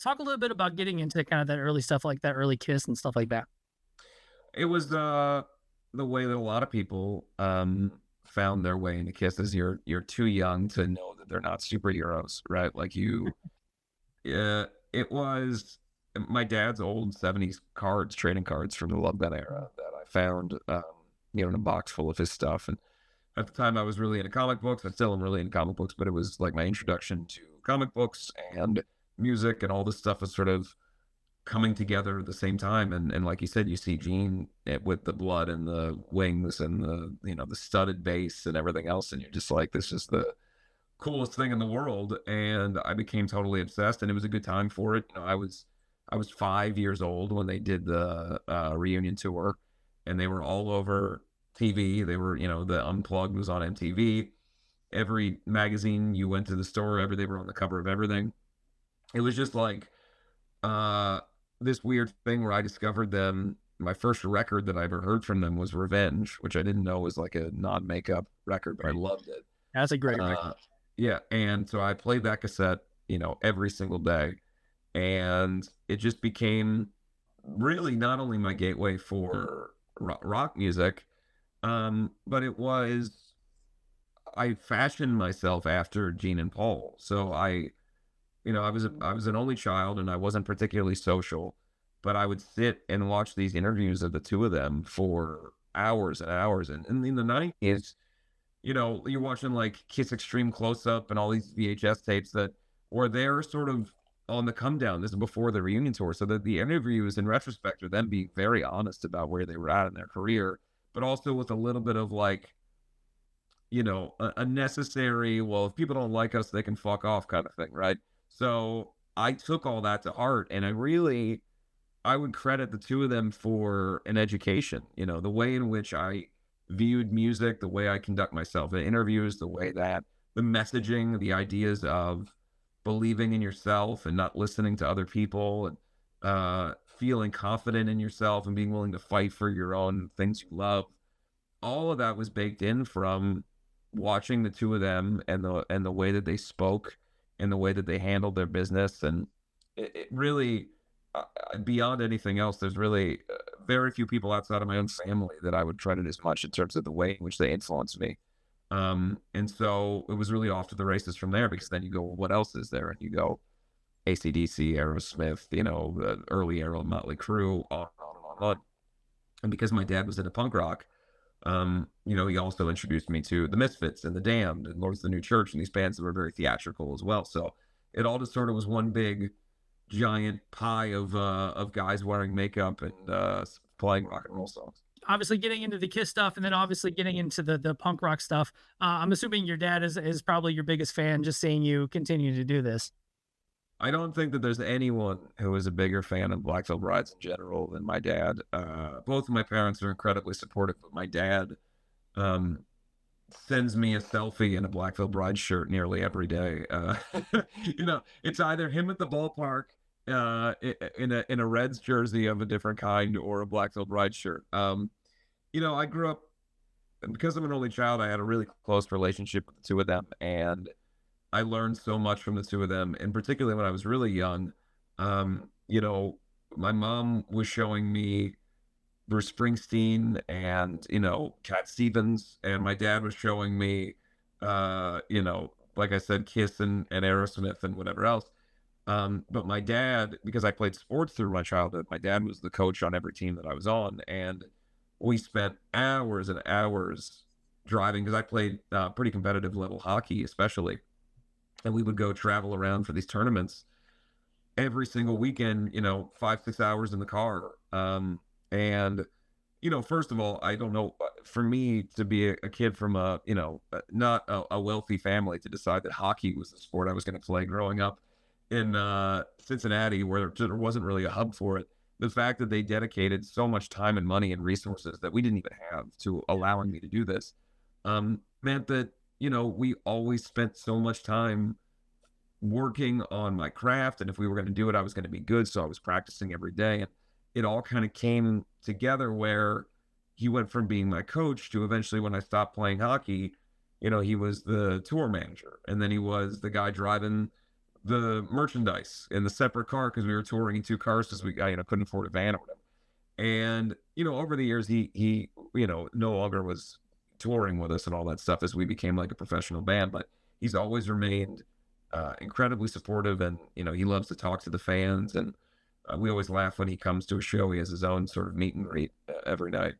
Talk a little bit about getting into kind of that early stuff, like that early Kiss and stuff like that. It was the way that a lot of people found their way into Kiss is you're too young to know that they're not superheroes, right? Like yeah, it was my dad's old '70s cards, trading cards from the Love Gun era that I found, in a box full of his stuff. And at the time, I was really into comic books. I still am really into comic books, but it was like my introduction to comic books and music, and all this stuff was sort of coming together at the same time. And like you said, you see Gene with the blood and the wings and the studded bass and everything else, and you're just like, this is the coolest thing in the world. And I became totally obsessed, and it was a good time for it. I was 5 years old when they did the reunion tour, and they were all over TV. They were, the Unplugged was on MTV. Every magazine you went to the store, they were on the cover of everything. It was just like uh this weird thing where I discovered them. My first record that I ever heard from them was Revenge, which I didn't know was like a non-makeup record, but I Right. loved it. That's a great record. Uh, yeah, and so I played that cassette, every single day, and it just became really not only my gateway for rock music, but I fashioned myself after Gene and Paul. So I was an only child, and I wasn't particularly social, but I would sit and watch these interviews of the two of them for hours and hours. And in the '90s, you're watching like Kiss Extreme Close Up and all these VHS tapes that were there sort of on the come down. This is before the reunion tour. So that the interviews in retrospect are them being very honest about where they were at in their career, but also with a little bit of like, a necessary, well, if people don't like us, they can fuck off kind of thing, right? So I took all that to heart, and I would credit the two of them for an education, the way in which I viewed music, the way I conduct myself in interviews, the way that the messaging, the ideas of believing in yourself and not listening to other people, and feeling confident in yourself and being willing to fight for your own things you love. All of that was baked in from watching the two of them, and the way that they spoke and the way that they handled their business. And it really, beyond anything else, there's really very few people outside of my own family that I would credit as much in terms of the way in which they influenced me. And so it was really off to the races from there, because then you go, well, what else is there? And you go AC/DC, Aerosmith, the early era Motley Crue, on and on and on and on. And because my dad was into punk rock, he also introduced me to the Misfits and the Damned and Lords of the New Church, and these bands that were very theatrical as well. So it all just sort of was one big giant pie of guys wearing makeup and playing rock and roll songs. Obviously, getting into the Kiss stuff, and then obviously getting into the punk rock stuff. I'm assuming your dad is probably your biggest fan, just seeing you continue to do this. I don't think that there's anyone who is a bigger fan of Black Veil Brides in general than my dad. Both of my parents are incredibly supportive, but my dad um, sends me a selfie in a Black Veil Bride shirt nearly every day. It's either him at the ballpark in a Reds jersey of a different kind, or a Black Veil Bride shirt. I grew up, because I'm an only child. I had a really close relationship with the two of them, and I learned so much from the two of them, and particularly when I was really young. My mom was showing me Bruce Springsteen and, Cat Stevens, and my dad was showing me, like I said, Kiss and Aerosmith and whatever else. But my dad, because I played sports through my childhood, my dad was the coach on every team that I was on, and we spent hours and hours driving, because I played pretty competitive level hockey, especially, and we would go travel around for these tournaments every single weekend, 5, 6 hours in the car. And, first of all, I don't know, for me to be a kid from not a wealthy family, to decide that hockey was the sport I was going to play growing up in Cincinnati, where there wasn't really a hub for it. The fact that they dedicated so much time and money and resources that we didn't even have to allowing me to do this, meant that, we always spent so much time working on my craft. And if we were going to do it, I was going to be good. So I was practicing every day. And it all kind of came together where he went from being my coach to eventually, when I stopped playing hockey, he was the tour manager. And then he was the guy driving the merchandise in the separate car because we were touring in two cars because couldn't afford a van or whatever. And over the years, he no longer was touring with us and all that stuff as we became like a professional band, but he's always remained incredibly supportive, and he loves to talk to the fans, and we always laugh when he comes to a show. He has his own sort of meet and greet every night.